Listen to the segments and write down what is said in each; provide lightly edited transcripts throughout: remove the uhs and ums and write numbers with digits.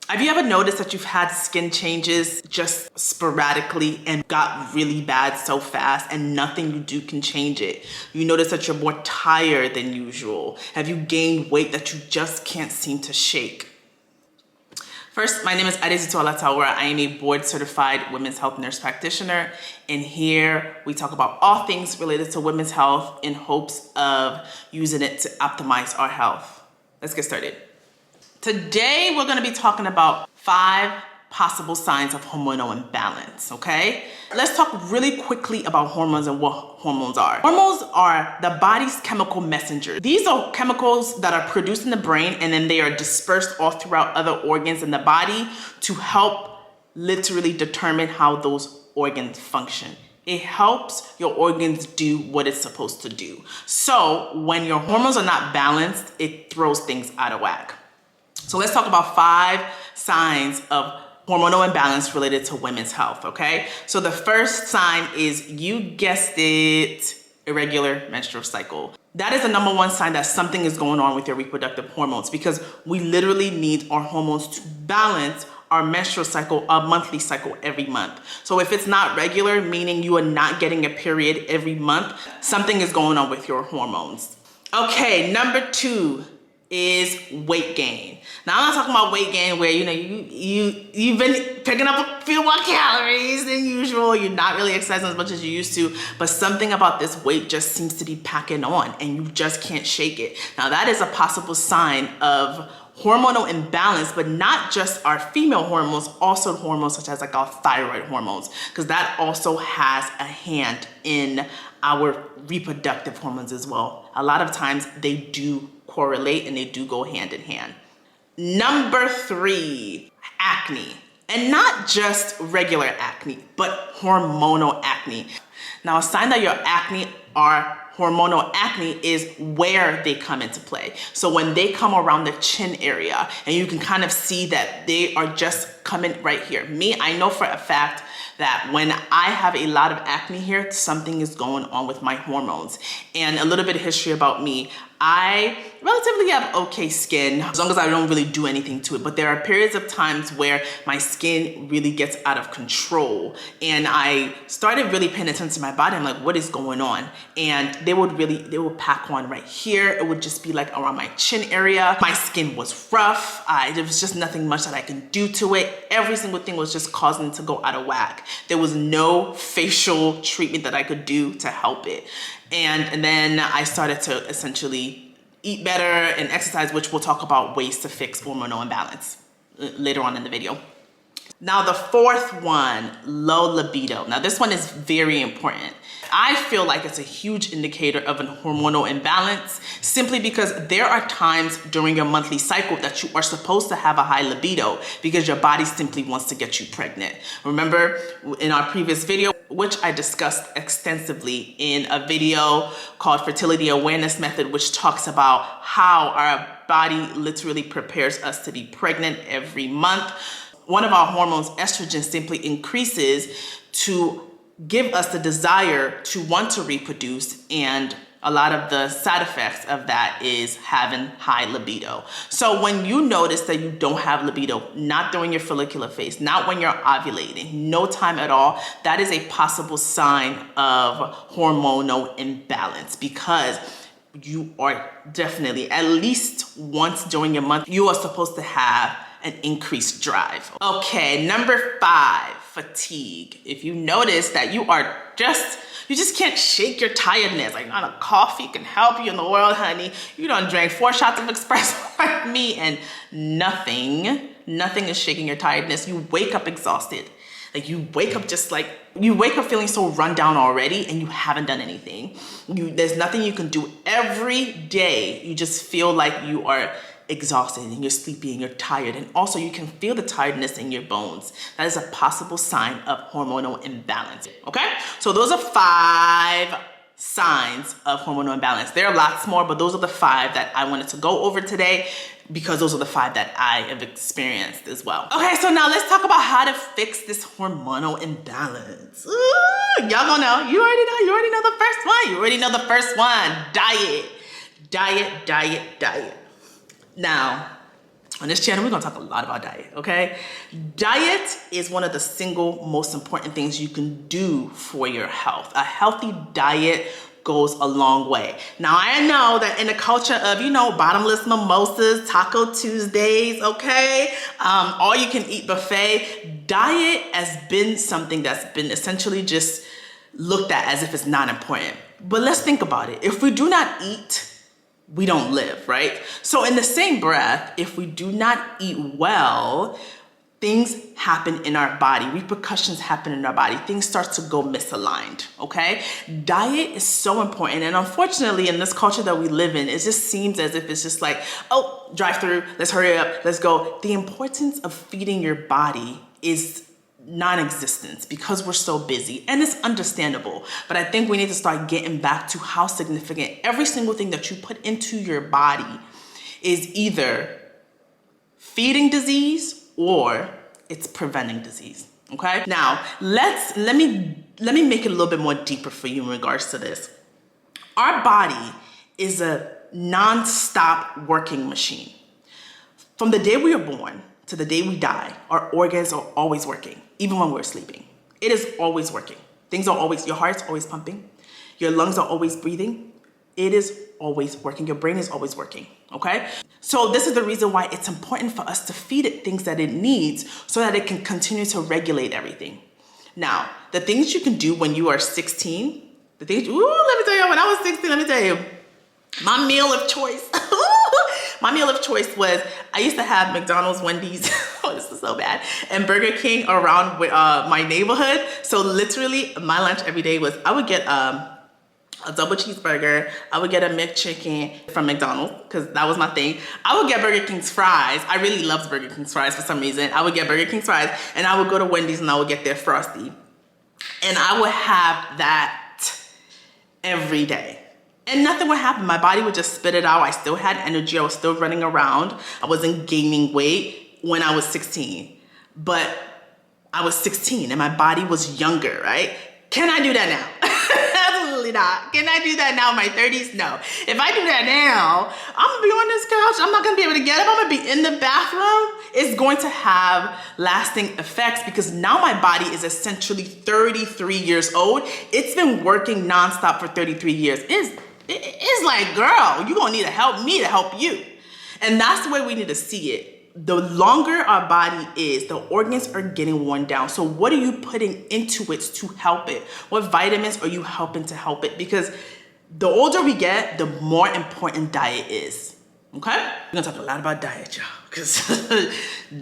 Have you ever noticed that you've had skin changes just sporadically and got really bad so fast and nothing you do can change it? You notice that you're more tired than usual. Have you gained weight that you just can't seem to shake? First, my name is Irregular. I am a board certified women's health nurse practitioner. And here we talk about all things related to women's health in hopes of using it to optimize our health. Let's get started. Today, we're gonna be talking about 5 possible signs of hormonal imbalance, okay? Let's talk really quickly about hormones and what hormones are. Hormones are the body's chemical messenger. These are chemicals that are produced in the brain and then they are dispersed all throughout other organs in the body to help literally determine how those organs function. It helps your organs do what it's supposed to do. So when your hormones are not balanced, it throws things out of whack. So let's talk about 5 signs of hormonal imbalance related to women's health, okay? So the first sign is, you guessed it, irregular menstrual cycle. That is the number 1 sign that something is going on with your reproductive hormones, because we literally need our hormones to balance our menstrual cycle, our monthly cycle every month. So if it's not regular, meaning you are not getting a period every month, something is going on with your hormones. Okay, number 2 is weight gain. Now I'm not talking about weight gain where you've been picking up a few more calories than usual, you're not really exercising as much as you used to, but something about this weight just seems to be packing on and you just can't shake it. Now that is a possible sign of hormonal imbalance, but not just our female hormones, also hormones such as like our thyroid hormones, because that also has a hand in our reproductive hormones as well. A lot of times they do correlate and they do go hand in hand. Number 3, acne. And not just regular acne, but hormonal acne. Now, a sign that your acne are hormonal acne is where they come into play. So when they come around the chin area and you can kind of see that they are just coming right here. Me, I know for a fact that when I have a lot of acne here, something is going on with my hormones. And a little bit of history about me, I relatively have okay skin as long as I don't really do anything to it. But there are periods of times where my skin really gets out of control. And I started really paying attention to my body. I'm like, what is going on? And they would pack on right here. It would just be like around my chin area. My skin was rough. There was just nothing much that I can do to it. Every single thing was just causing it to go out of whack. There was no facial treatment that I could do to help it. And then I started to essentially eat better and exercise, which we'll talk about ways to fix hormonal imbalance later on in the video. Now the 4th one, low libido. Now this one is very important. I feel like it's a huge indicator of a hormonal imbalance simply because there are times during your monthly cycle that you are supposed to have a high libido because your body simply wants to get you pregnant. Remember in our previous video, which I discussed extensively in a video called Fertility Awareness Method, which talks about how our body literally prepares us to be pregnant every month. One of our hormones, estrogen, simply increases to give us the desire to want to reproduce, and a lot of the side effects of that is having high libido. So when you notice that you don't have libido, not during your follicular phase, not when you're ovulating, no time at all, that is a possible sign of hormonal imbalance, because you are definitely, at least once during your month, you are supposed to have an increased drive. Okay, number 5, fatigue. If you notice that you just can't shake your tiredness, like not a coffee can help you in the world, honey. You done drank 4 shots of espresso like me and nothing is shaking your tiredness. You wake up exhausted. Like you wake up feeling so run down already and you haven't done anything. There's nothing you can do. Every day you just feel like you are exhausted and you're sleepy and you're tired, and also you can feel the tiredness in your bones. That is a possible sign of hormonal imbalance. Okay, so those are 5 signs of hormonal imbalance. There are lots more, but those are the 5 that I wanted to go over today because those are the 5 that I have experienced as well. Okay, so now let's talk about how to fix this hormonal imbalance. Ooh, y'all gonna know. You already know the first one. You already know the first one. Diet. Now, On this channel, we're gonna talk a lot about diet, okay? Diet is one of the single most important things you can do for your health. A healthy diet goes a long way. Now, I know that in the culture of, bottomless mimosas, Taco Tuesdays, okay? All you can eat buffet, diet has been something that's been essentially just looked at as if it's not important. But let's think about it. If we do not eat, we don't live, right? So in the same breath, if we do not eat well, things happen in our body, repercussions happen in our body, things start to go misaligned, okay? Diet is so important, and unfortunately in this culture that we live in, it just seems as if it's just like, oh, drive through, let's hurry up, let's go. The importance of feeding your body is non-existent because we're so busy, and it's understandable, but I think we need to start getting back to how significant every single thing that you put into your body is either feeding disease or it's preventing disease. Okay, now let me make it a little bit more deeper for you in regards to this. Our body is a non-stop working machine. From the day we are born to the day we die, our organs are always working, even when we're sleeping. It is always working. Your heart's always pumping. Your lungs are always breathing. It is always working. Your brain is always working, okay? So this is the reason why it's important for us to feed it things that it needs so that it can continue to regulate everything. Now, the things you can do when you are 16, let me tell you, when I was 16, let me tell you, my meal of choice, my meal of choice was, I used to have McDonald's, Wendy's, oh, this is so bad, and Burger King around my neighborhood. So literally my lunch every day was, I would get a double cheeseburger, I would get a McChicken from McDonald's, because that was my thing. I would get Burger King's fries. I really loved Burger King's fries for some reason. I would get Burger King's fries, and I would go to Wendy's and I would get their Frosty. And I would have that every day. And nothing would happen. My body would just spit it out. I still had energy. I was still running around. I wasn't gaining weight when I was 16. But I was 16 and my body was younger, right? Can I do that now? Absolutely not. Can I do that now in my 30s? No. If I do that now, I'm gonna be on this couch. I'm not gonna be able to get up. I'm gonna be in the bathroom. It's going to have lasting effects because now my body is essentially 33 years old. It's been working nonstop for 33 years. It's like, girl, you're gonna need to help me to help you. And that's the way we need to see it. The longer our body is, the organs are getting worn down. So what are you putting into it to help it? What vitamins are you helping to help it? Because the older we get, the more important diet is. Okay? We're gonna talk a lot about diet, y'all, because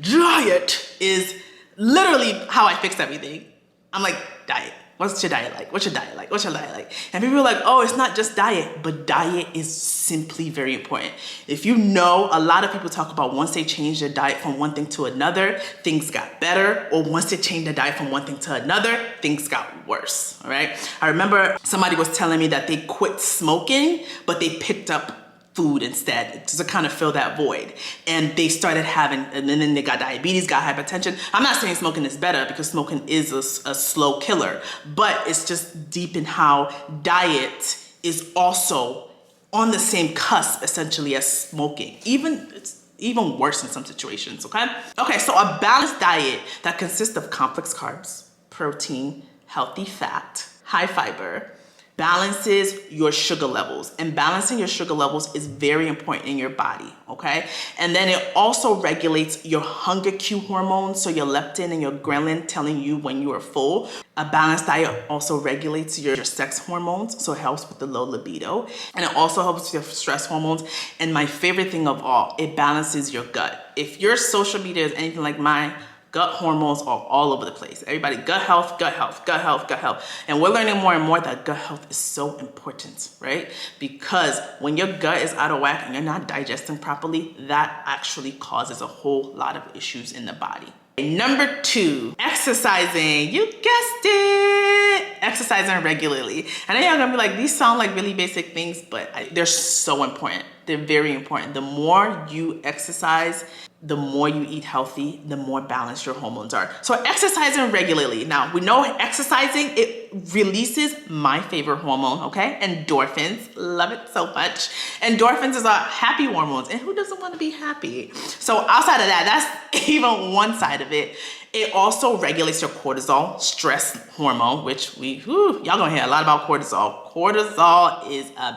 diet is literally how I fix everything. I'm like, diet. What's your diet like? What's your diet like? What's your diet like? And people are like, oh, it's not just diet, but diet is simply very important. If you know, a lot of people talk about once they change their diet from one thing to another, things got better, or once they changed their diet from one thing to another, things got worse, all right? I remember somebody was telling me that they quit smoking, but they picked up food instead to kind of fill that void. And they started having, and then they got diabetes, got hypertension. I'm not saying smoking is better because smoking is a slow killer, but it's just deep in how diet is also on the same cusp essentially as smoking. It's even worse in some situations, okay? Okay, so a balanced diet that consists of complex carbs, protein, healthy fat, high fiber, balances your sugar levels, and balancing your sugar levels is very important in your body, okay? And then it also regulates your hunger cue hormones, so your leptin and your ghrelin telling you when you are full. A balanced diet also regulates your sex hormones, so it helps with the low libido, and it also helps with your stress hormones. And my favorite thing of all, it balances your gut. If your social media is anything like mine, gut hormones are all over the place. Everybody, gut health, gut health, gut health, gut health. And we're learning more and more that gut health is so important, right? Because when your gut is out of whack and you're not digesting properly, that actually causes a whole lot of issues in the body. Number 2, exercising. You guessed it. Exercising regularly. I know y'all gonna be like, these sound like really basic things, but they're so important. They're very important. The more you exercise, the more you eat healthy, the more balanced your hormones are. So exercising regularly. Now, we know exercising, it releases my favorite hormone, okay? Endorphins. Love it so much. Endorphins is our happy hormones, and who doesn't want to be happy? So outside of that, that's even one side of it. It also regulates your cortisol, stress hormone, which y'all gonna hear a lot about cortisol. Cortisol is a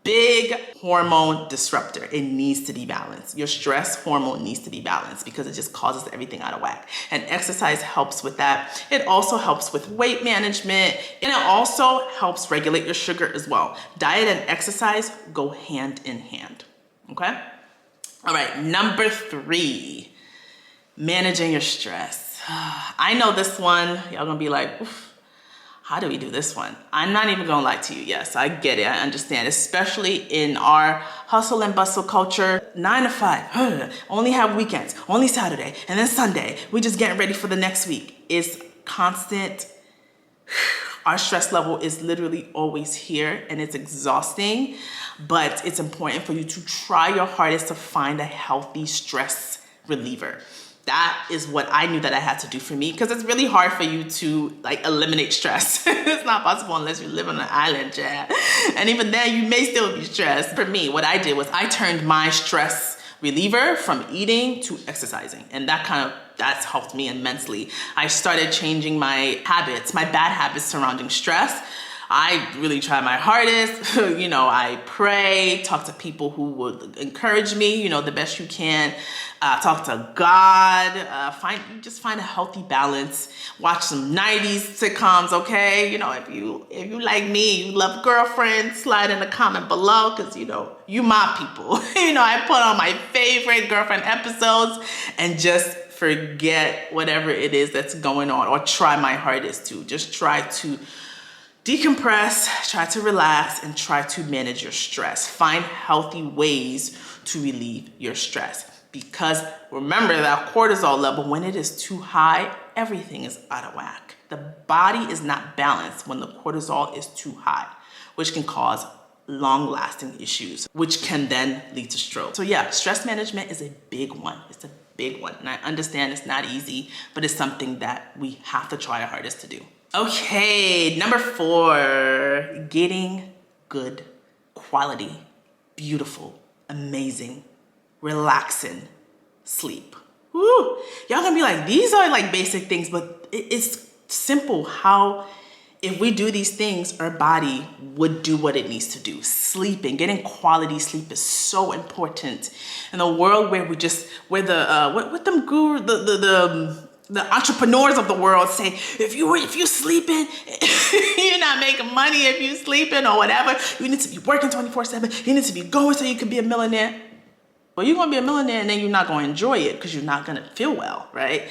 big hormone disruptor. It needs to be balanced. Your stress hormone needs to be balanced because it just causes everything out of whack. And exercise helps with that. It also helps with weight management, and it also helps regulate your sugar as well. Diet and exercise go hand in hand, okay? All right, number 3, managing your stress. I know this one, y'all gonna be like, oof, how do we do this one? I'm not even gonna lie to you. Yes, I get it, I understand, especially in our hustle and bustle culture. 9 to 5, only have weekends, only Saturday, and then Sunday. We just getting ready for the next week. It's constant. Our stress level is literally always here, and it's exhausting, but it's important for you to try your hardest to find a healthy stress reliever. That is what I knew that I had to do for me, because it's really hard for you to like eliminate stress. It's not possible unless you live on an island, yeah. And even then, you may still be stressed. For me, what I did was I turned my stress reliever from eating to exercising, and that's helped me immensely. I started changing my habits, my bad habits surrounding stress. I really try my hardest. I pray, talk to people who would encourage me, the best you can. Talk to God, just find a healthy balance. Watch some 90s sitcoms, okay? If you like me, you love Girlfriend, slide in the comment below, because you my people. I put on my favorite Girlfriend episodes and just forget whatever it is that's going on, or try my hardest to. Just try to decompress, try to relax, and try to manage your stress. Find healthy ways to relieve your stress. Because remember that cortisol level, when it is too high, everything is out of whack. The body is not balanced when the cortisol is too high, which can cause long-lasting issues, which can then lead to stroke. So yeah, stress management is a big one. It's a big one. And I understand it's not easy, but it's something that we have to try our hardest to do. Okay, number 4, getting good quality, beautiful, amazing, relaxing sleep. Woo! Y'all gonna be like, these are like basic things, but it's simple how if we do these things, our body would do what it needs to do. Sleeping, getting quality sleep is so important in a world where the entrepreneurs of the world say, if you sleeping, you're not making money. If you sleeping or whatever, you need to be working 24/7. You need to be going so you can be a millionaire. Well, you're gonna be a millionaire and then you're not gonna enjoy it because you're not gonna feel well, right?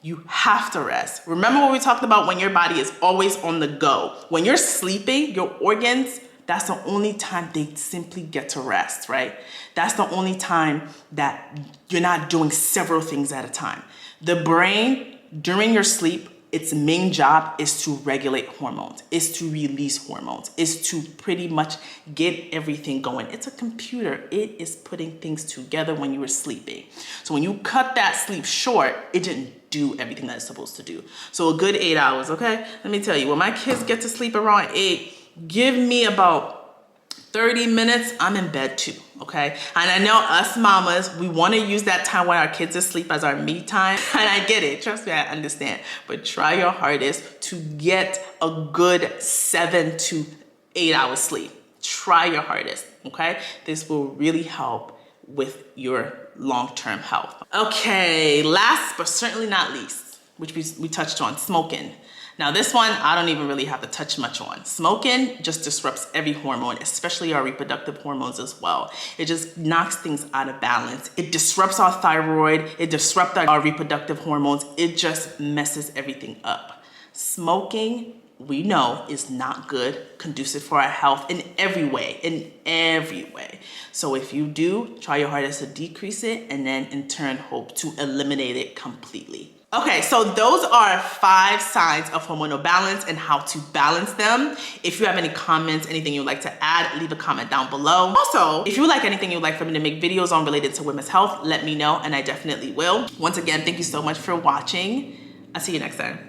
You have to rest. Remember what we talked about when your body is always on the go. When you're sleeping, your organs, that's the only time they simply get to rest, right? That's the only time that you're not doing several things at a time. The brain, during your sleep, its main job is to regulate hormones, is to release hormones, is to pretty much get everything going. It's a computer. It is putting things together when you were sleeping. So when you cut that sleep short, it didn't do everything that it's supposed to do. So a good 8 hours, okay? Let me tell you, when my kids get to sleep around 8, give me about 30 minutes, I'm in bed too, okay? And I know us mamas, we wanna use that time when our kids are asleep as our me time. And I get it, trust me, I understand. But try your hardest to get a good 7 to 8 hours sleep. Try your hardest, okay? This will really help with your long-term health. Okay, last but certainly not least, which we touched on, smoking. Now this one, I don't even really have to touch much on. Smoking just disrupts every hormone, especially our reproductive hormones as well. It just knocks things out of balance. It disrupts our thyroid. It disrupts our reproductive hormones. It just messes everything up. Smoking, we know, is not good, conducive for our health in every way, So if you do, try your hardest to decrease it and then in turn hope to eliminate it completely. Okay, so those are 5 signs of hormonal balance and how to balance them. If you have any comments, anything you'd like to add, leave a comment down below. Also, if you like anything you'd like for me to make videos on related to women's health, let me know and I definitely will. Once again, thank you so much for watching. I'll see you next time.